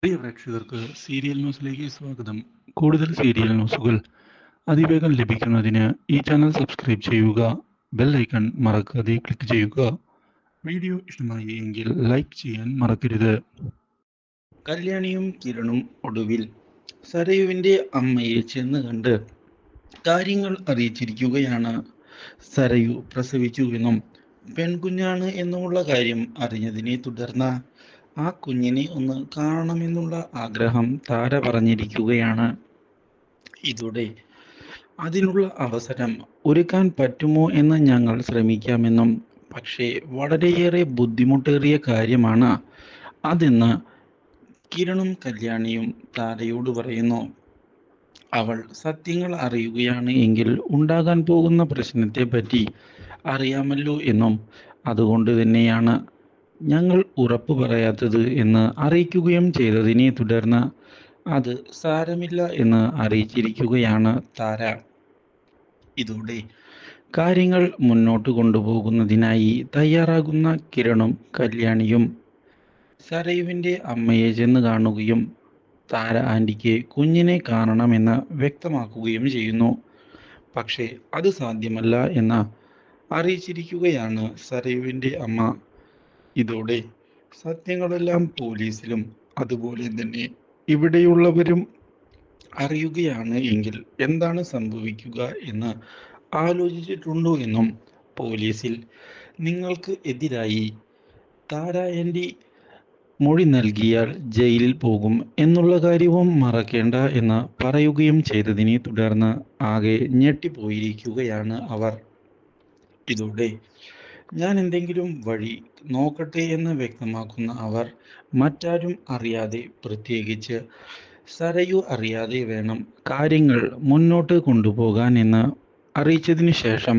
പ്രിയ പ്രേക്ഷകർക്ക് സീരിയൽ ന്യൂസിലേക്ക് സ്വാഗതം. കൂടുതൽ സീരിയൽ ന്യൂസുകൾ അതിവേഗം ലഭിക്കുന്നതിന് ഈ ചാനൽ സബ്സ്ക്രൈബ് ചെയ്യുക. ബെൽ ഐക്കൺ മറക്കാതെ ക്ലിക്ക് ചെയ്യുക. വീഡിയോ ഇഷ്ടമായി എങ്കിൽ ലൈക്ക് ചെയ്യാൻ മറക്കരുത്. കല്യാണിയും കിരണും ഒടുവിൽ സരയുവിൻ്റെ അമ്മയെ ചെന്ന് കണ്ട് കാര്യങ്ങൾ അറിയിച്ചിരിക്കുകയാണ്. സരയു പ്രസവിച്ചുവെന്നും പെൺകുഞ്ഞാണ് എന്നുമുള്ള കാര്യം അറിഞ്ഞതിനെ തുടർന്ന് ആ കുഞ്ഞിനെ ഒന്ന് കാണണമെന്നുള്ള ആഗ്രഹം താര പറഞ്ഞിരിക്കുകയാണ്. ഇതോടെ അതിനുള്ള അവസരം ഒരുക്കാൻ പറ്റുമോ എന്ന് ഞങ്ങൾ ശ്രമിക്കാമെന്നും, പക്ഷേ വളരെയേറെ ബുദ്ധിമുട്ടേറിയ കാര്യമാണ് അതെന്ന് കിരണും കല്യാണിയും താരയോട് പറയുന്നു. അവൾ സത്യങ്ങൾ അറിയുകയാണ് എങ്കിൽ ഉണ്ടാകാൻ പോകുന്ന പ്രശ്നത്തെ പറ്റി അറിയാമല്ലോ എന്നും, അതുകൊണ്ട് തന്നെയാണ് ഞങ്ങൾ ഉറപ്പു പറയാത്തത് എന്ന് അറിയിക്കുകയും ചെയ്തതിനെ തുടർന്ന് അത് സാരമില്ല എന്ന് അറിയിച്ചിരിക്കുകയാണ് താര. ഇതോടെ കാര്യങ്ങൾ മുന്നോട്ട് കൊണ്ടുപോകുന്നതിനായി തയ്യാറാകുന്ന കിരണും കല്യാണിയും സരയുവിൻ്റെ അമ്മയെ ചെന്ന് കാണുകയും താര ആൻറ്റിക്ക് കുഞ്ഞിനെ കാണണമെന്ന് വ്യക്തമാക്കുകയും ചെയ്യുന്നു. പക്ഷേ അത് സാധ്യമല്ല എന്ന് അറിയിച്ചിരിക്കുകയാണ് സരയുവിൻ്റെ അമ്മ. ഇതോടെ സത്യങ്ങളെല്ലാം പോലീസിലും അതുപോലെ തന്നെ ഇവിടെയുള്ളവരും അറിയുകയാണ് എങ്കിൽ എന്താണ് സംഭവിക്കുക എന്ന് ആലോചിച്ചിട്ടുണ്ടോ എന്നും, പോലീസിൽ നിങ്ങൾക്ക് എതിരായി താര ആൻറ്റി മൊഴി നൽകിയാൽ ജയിലിൽ പോകും എന്നുള്ള കാര്യവും മറക്കേണ്ട എന്ന് പറയുകയും ചെയ്തതിനെ തുടർന്ന് ആകെ ഞെട്ടിപ്പോയിരിക്കുകയാണ് അവർ. ഇതോടെ ഞാൻ എന്തെങ്കിലും വഴി നോക്കട്ടെ എന്ന് വ്യക്തമാക്കുന്ന അവർ മറ്റാരും അറിയാതെ, പ്രത്യേകിച്ച് സരയു അറിയാതെ വേണം കാര്യങ്ങൾ മുന്നോട്ട് കൊണ്ടുപോകാൻ എന്ന് അറിയിച്ചതിന് ശേഷം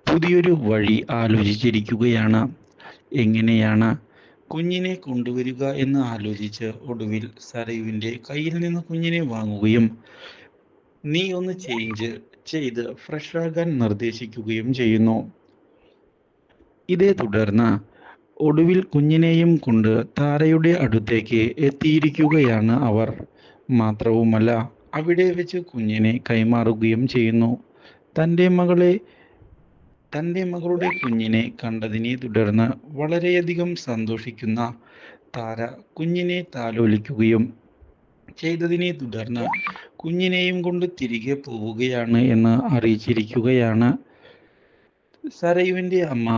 പുതിയൊരു വഴി ആലോചിച്ചിരിക്കുകയാണ്. എങ്ങനെയാണ് കുഞ്ഞിനെ കൊണ്ടുവരിക എന്ന് ആലോചിച്ച് ഒടുവിൽ സരയുവിൻ്റെ കയ്യിൽ നിന്ന് കുഞ്ഞിനെ വാങ്ങുകയും നീ ഒന്ന് ചേഞ്ച് ചെയ്ത് ഫ്രഷ് ആകാൻ നിർദ്ദേശിക്കുകയും ചെയ്യുന്നു. ഇതേ തുടർന്ന് ഒടുവിൽ കുഞ്ഞിനെയും കൊണ്ട് താരയുടെ അടുത്തേക്ക് എത്തിയിരിക്കുകയാണ് അവർ. മാത്രവുമല്ല, അവിടെ വെച്ച് കുഞ്ഞിനെ കൈമാറുകയും ചെയ്യുന്നു. തൻ്റെ മകളുടെ കുഞ്ഞിനെ കണ്ടതിനെ തുടർന്ന് വളരെയധികം സന്തോഷിക്കുന്ന താര കുഞ്ഞിനെ താലോലിക്കുകയും ചെയ്തതിനെ തുടർന്ന് കുഞ്ഞിനെയും കൊണ്ട് തിരികെ പോവുകയാണ് എന്ന് അറിയിച്ചിരിക്കുകയാണ് സരയുവിൻ്റെ അമ്മ.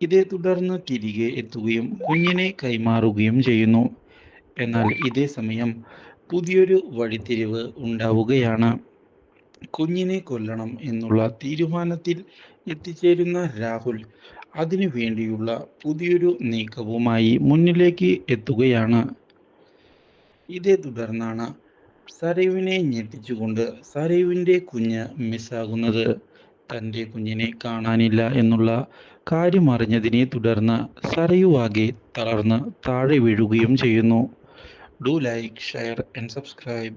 ഇതേ തുടർന്ന് തിരികെ എത്തുകയും കുഞ്ഞിനെ കൈമാറുകയും ചെയ്യുന്നു. എന്നാൽ ഇതേ സമയം പുതിയൊരു വഴിത്തിരിവ് ഉണ്ടാവുകയാണ്. കുഞ്ഞിനെ കൊല്ലണം എന്നുള്ള തീരുമാനത്തിൽ എത്തിച്ചേരുന്ന രാഹുൽ അതിനു വേണ്ടിയുള്ള പുതിയൊരു നീക്കവുമായി മുന്നിലേക്ക് എത്തുകയാണ്. ഇതേ തുടർന്നാണ് സരയുവിനെ ഞെട്ടിച്ചുകൊണ്ട് സരയുവിൻ്റെ കുഞ്ഞ് മിസ്സാകുന്നത്. തൻ്റെ കുഞ്ഞിനെ കാണാനില്ല എന്നുള്ള കാര്യം അറിഞ്ഞതിനെ തുടർന്ന് സരയു ആകെ തളർന്ന് താഴെ വീഴുകയും ചെയ്യുന്നു. Do like, share and subscribe.